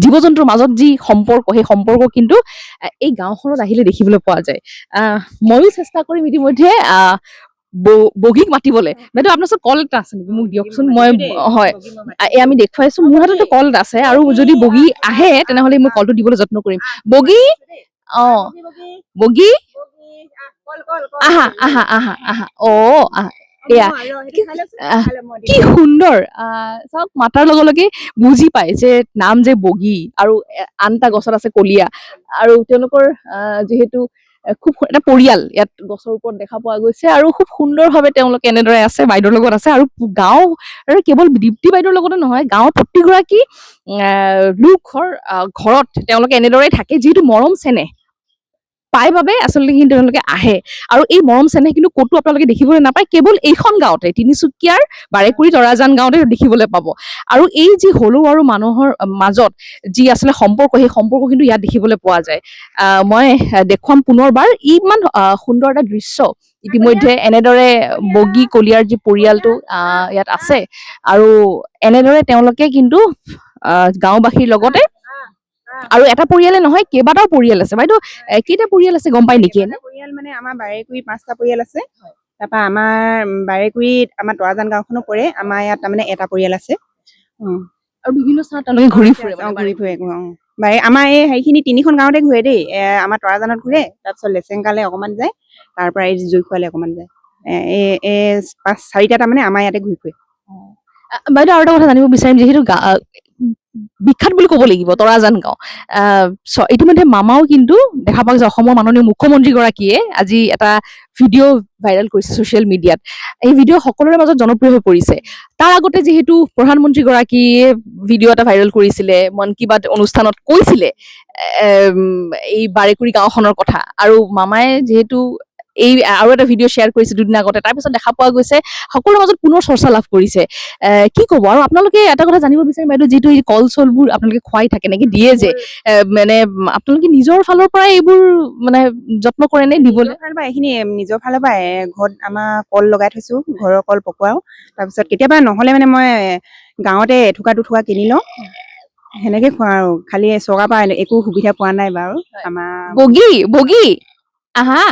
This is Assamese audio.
জীৱ জন্তুৰ মাজত যি সম্পৰ্ক সেই সম্পৰ্ক কিন্তু এই গাঁওখনত আহিলে দেখিবলৈ পোৱা যায়। ময়ো চেষ্টা কৰিম ইতিমধ্যে বগীক মাতিবলৈ। বাইদেউ আপোনাৰ ওচৰত কল এটা আছে নেকি মোক দিয়কচোন। মই হয় এই আমি দেখুৱাইছো মোৰ হাততো কল এটা আছে আৰু যদি বগী আহে তেনেহলে মই কলটো দিবলৈ যত্ন কৰিম। বগী অ বগী আহা আহা আহা আহা অ আহা এয়া কি সুন্দৰ চাওক মাতাৰ লগে লগে বুজি পায় যে নাম যে বগী আৰু আন এটা গছত আছে কলীয়া আৰু তেওঁলোকৰ যিহেতু খুব এটা পৰিয়াল ইয়াত গছৰ ওপৰত দেখা পোৱা গৈছে আৰু খুব সুন্দৰভাৱে তেওঁলোকে এনেদৰে আছে বাইদেউৰ লগত আছে আৰু গাঁও আৰু কেৱল দীপ্তি বাইদেউৰ লগতে নহয় গাঁৱৰ প্ৰতিগৰাকী লোকৰ ঘৰত তেওঁলোকে এনেদৰে থাকে যিহেতু মৰম চেনেহ পাই বাবে আচলতে কিন্তু তেওঁলোকে আহে আৰু এই মৰম চেনেহ কিন্তু ক'তো আপোনালোকে দেখিবলৈ নাপায় কেৱল এইখন গাঁৱতে তিনিচুকীয়াৰ বাৰেকুৰি তৰাজান গাঁৱতে দেখিবলৈ পাব আৰু এই যি হলৌ আৰু মানুহৰ মাজত যি আচলতে সম্পৰ্ক সেই সম্পৰ্ক কিন্তু ইয়াত দেখিবলৈ পোৱা যায়। মই দেখুৱাম পুনৰবাৰ ইমান সুন্দৰ এটা দৃশ্য ইতিমধ্যে এনেদৰে বগী কলিয়াৰ যি পৰিয়ালটো ইয়াত আছে আৰু এনেদৰে তেওঁলোকে কিন্তু গাঁওবাসীৰ লগতে আৰু এটা পৰিয়ালে নহয় কেইবাটাও পৰিয়াল আছে। বাইদেউ কেইটা পৰিয়াল আছে গম পাই নেকি? পৰিয়াল মানে আমাৰ বাৰেকুৰিত 5টা পৰিয়াল আছে। তাৰপৰা আমাৰ বাৰেকুৰিত আমাৰ তৰাজান গাঁওখনো পৰে। আমাৰ ইয়াত তাৰমানে এটা পৰিয়াল আছে আৰু বিভিন্ন স্থানত তেওঁলোকে ঘূৰি ফুৰে ঘূৰি ফুৰে আমাৰ এই সেইখিনি 3খন গাঁৱতে ঘূৰে দেই। আমাৰ তৰাজানত ঘূৰে, তাৰপিছত লেচেংকালে অকণমান যায়, তাৰ পৰা এই জুইখোৱালে অকণমান যায়। এই 4টা তাৰমানে আমাৰ ইয়াতে ঘূৰি ফুৰে। বাইদেউ আৰু এটা কথা জানিব বিচাৰিম যিহেতু বিখ্যাত বুলি ক'ব লাগিব তৰাজান গাঁও ইতিমধ্যে মামাও কিন্তু দেখা পাওঁ যে অসমৰ মাননীয় মুখ্যমন্ত্ৰীগৰাকীয়ে আজি এটা ভিডিঅ' ভাইৰেল কৰিছে ছ'চিয়েল মিডিয়াত। এই ভিডিঅ' সকলোৰে মাজত জনপ্ৰিয় হৈ পৰিছে। তাৰ আগতে যিহেতু প্ৰধানমন্ত্ৰীগৰাকীয়ে ভিডিঅ' এটা ভাইৰেল কৰিছিলে মন কী বাত অনুষ্ঠানত কৈছিলে এই বাৰেকুৰি গাঁওখনৰ কথা আৰু মামাই যিহেতু এই আৰু এটা ভিডিঅ' শ্বেয়াৰ কৰিছে দুদিন আগতে তাৰপিছত দেখা পোৱা গৈছে সকলোৰে মাজত পুনৰ চৰ্চা লাভ কৰিছে। কি ক'ব আৰু আপোনালোকে এটা কথা জানিব বিচাৰিম বাইদেউ যিটো এই কল চলবোৰ আপোনালোকে খুৱাই থাকে নেকি দিয়ে যে মানে আপোনালোকে নিজৰ ফালৰ পৰাই এইবোৰ মানে যত্ন কৰে নে দিবলৈ? এইখিনি নিজৰ ফালৰ পৰা ঘৰত আমাৰ কল লগাই থৈছো, ঘৰৰ কল পকোৱাও। তাৰপিছত কেতিয়াবা নহ'লে মানে মই গাঁৱতে এথোকা দুথোকা কিনি লওঁ, সেনেকে খোৱা আৰু খালি চৰকাৰৰ পৰা একো সুবিধা পোৱা নাই বাৰু। আমাৰ বগী আহা